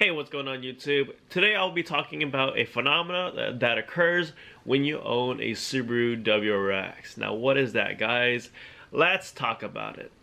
Hey, what's going on YouTube? Today I'll be talking about a phenomena that occurs when you own a Subaru WRX. Now what is that, guys? Let's talk about it.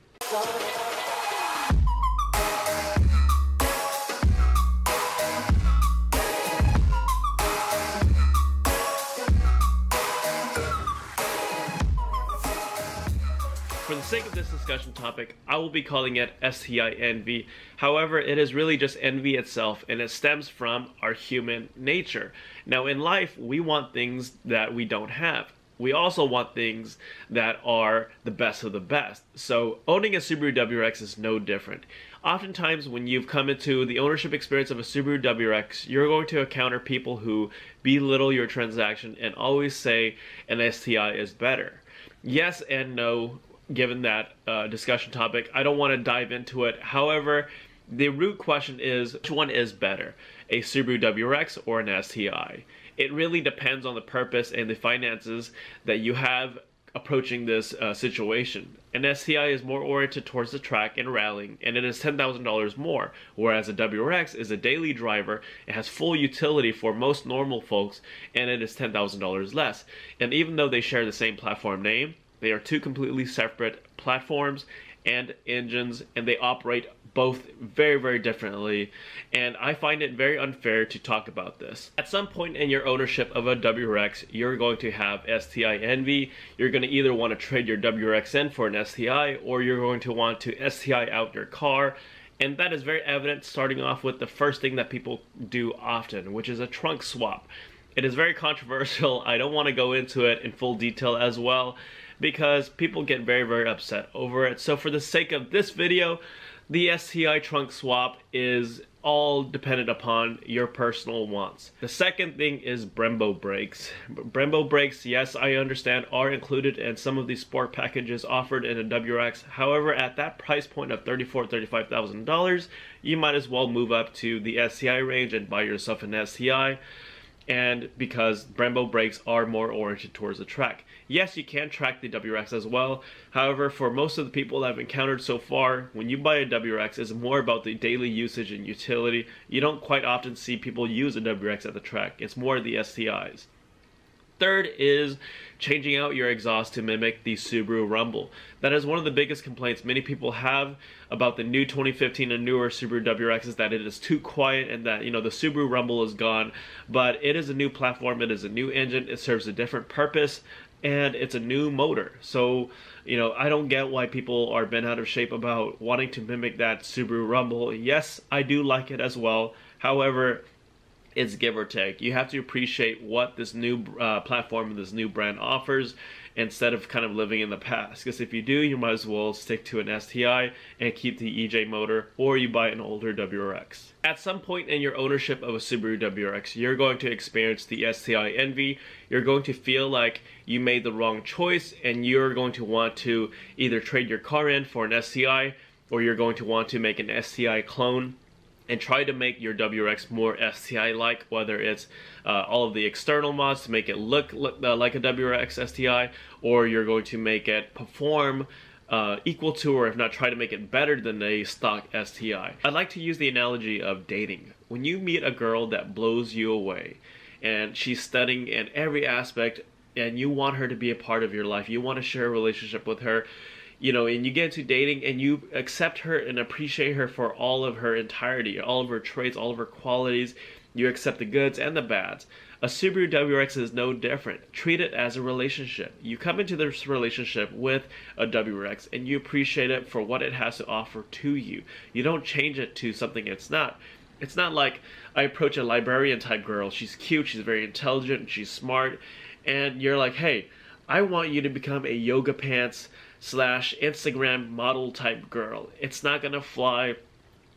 For the sake of this discussion topic, I will be calling it STI Envy. However, it is really just envy itself, and it stems from our human nature. Now in life, we want things that we don't have. We also want things that are the best of the best. So owning a Subaru WRX is no different. Oftentimes when you've come into the ownership experience of a Subaru WRX, you're going to encounter people who belittle your transaction and always say an STI is better. Yes and no. Given that discussion topic, I don't want to dive into it. However, the root question is, which one is better, a Subaru WRX or an STI? It really depends on the purpose and the finances that you have approaching this situation. An STI is more oriented towards the track and rallying, and it is $10,000 more, whereas a WRX is a daily driver. It has full utility for most normal folks, and it is $10,000 less. And even though they share the same platform name, they are two completely separate platforms and engines, and they operate both very, very differently. And I find it very unfair to talk about this. At some point in your ownership of a WRX, you're going to have STI envy. You're going to either want to trade your WRX in for an STI, or you're going to want to STI out your car. And that is very evident starting off with the first thing that people do often, which is a trunk swap. It is very controversial. I don't want to go into it in full detail as well, because people get very, very upset over it. So for the sake of this video, the STI trunk swap is all dependent upon your personal wants. The second thing is Brembo brakes. Brembo brakes, yes, I understand, are included in some of the sport packages offered in a WRX. However, at that price point of $34,000, $35,000, you might as well move up to the STI range and buy yourself an STI. And because Brembo brakes are more oriented towards the track. Yes, you can track the WRX as well. However, for most of the people that I've encountered so far, when you buy a WRX, it's more about the daily usage and utility. You don't quite often see people use a WRX at the track. It's more the STIs. Third is changing out your exhaust to mimic the Subaru rumble. That is one of the biggest complaints many people have about the new 2015 and newer Subaru WRX, is that it is too quiet and that, you know, the Subaru rumble is gone. But it is a new platform, it is a new engine, it serves a different purpose, and it's a new motor. So, you know, I don't get why people are bent out of shape about wanting to mimic that Subaru rumble. Yes, I do like it as well. However, it's give or take. You have to appreciate what this new platform and this new brand offers instead of kind of living in the past. Because if you do, you might as well stick to an STI and keep the EJ motor, or you buy an older WRX. At some point in your ownership of a Subaru WRX, you're going to experience the STI envy. You're going to feel like you made the wrong choice, and you're going to want to either trade your car in for an STI, or you're going to want to make an STI clone and try to make your WRX more STI-like, whether it's all of the external mods to make it look like a WRX STI, or you're going to make it perform equal to, or if not, try to make it better than a stock STI. I'd like to use the analogy of dating. When you meet a girl that blows you away, and she's stunning in every aspect, and you want her to be a part of your life, you want to share a relationship with her, you know, and you get into dating and you accept her and appreciate her for all of her entirety, all of her traits, all of her qualities. You accept the goods and the bads. A Subaru WRX is no different. Treat it as a relationship. You come into this relationship with a WRX and you appreciate it for what it has to offer to you. You don't change it to something it's not. It's not like I approach a librarian type girl. She's cute, she's very intelligent, she's smart, and you're like, hey, I want you to become a yoga pants / Instagram model type girl. It's not gonna fly,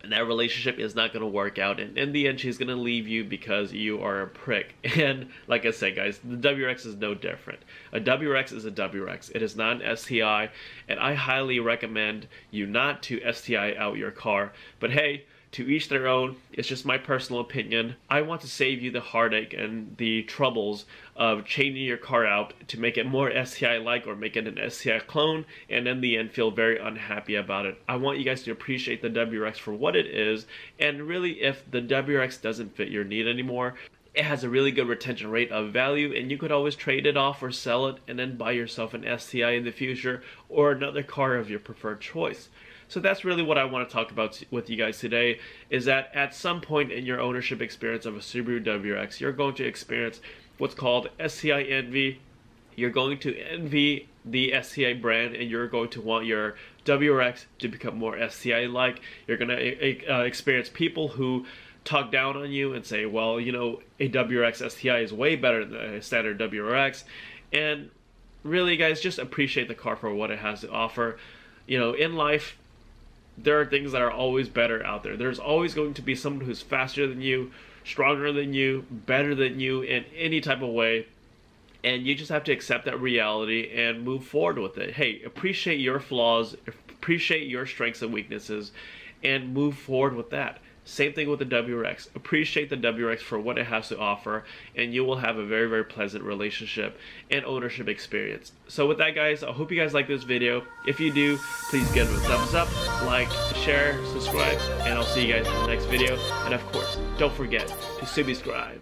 and that relationship is not gonna work out, and in the end she's gonna leave you because you are a prick. And like I said, guys, the WRX is no different. A WRX is a WRX. It is not an STI, and I highly recommend you not to STI out your car. But hey, To each their own. It's just my personal opinion. I want to save you the heartache and the troubles of changing your car out to make it more STI-like or make it an STI clone, and in the end feel very unhappy about it. I want you guys to appreciate the WRX for what it is, and really if the WRX doesn't fit your need anymore, it has a really good retention rate of value, and you could always trade it off or sell it and then buy yourself an STI in the future or another car of your preferred choice. So that's really what I want to talk about with you guys today, is that at some point in your ownership experience of a Subaru WRX, you're going to experience what's called STI envy. You're going to envy the STI brand, and you're going to want your WRX to become more STI-like. You're going to experience people who talk down on you and say, well, you know, a WRX STI is way better than a standard WRX. And really, guys, just appreciate the car for what it has to offer. You know, in life, there are things that are always better out there. There's always going to be someone who's faster than you, stronger than you, better than you in any type of way. And you just have to accept that reality and move forward with it. Hey, appreciate your flaws, appreciate your strengths and weaknesses, and move forward with that. Same thing with the WRX. Appreciate the WRX for what it has to offer, and you will have a very, very pleasant relationship and ownership experience. So with that, guys, I hope you guys like this video. If you do, please give it a thumbs up, like, share, subscribe, and I'll see you guys in the next video. And of course, don't forget to subscribe.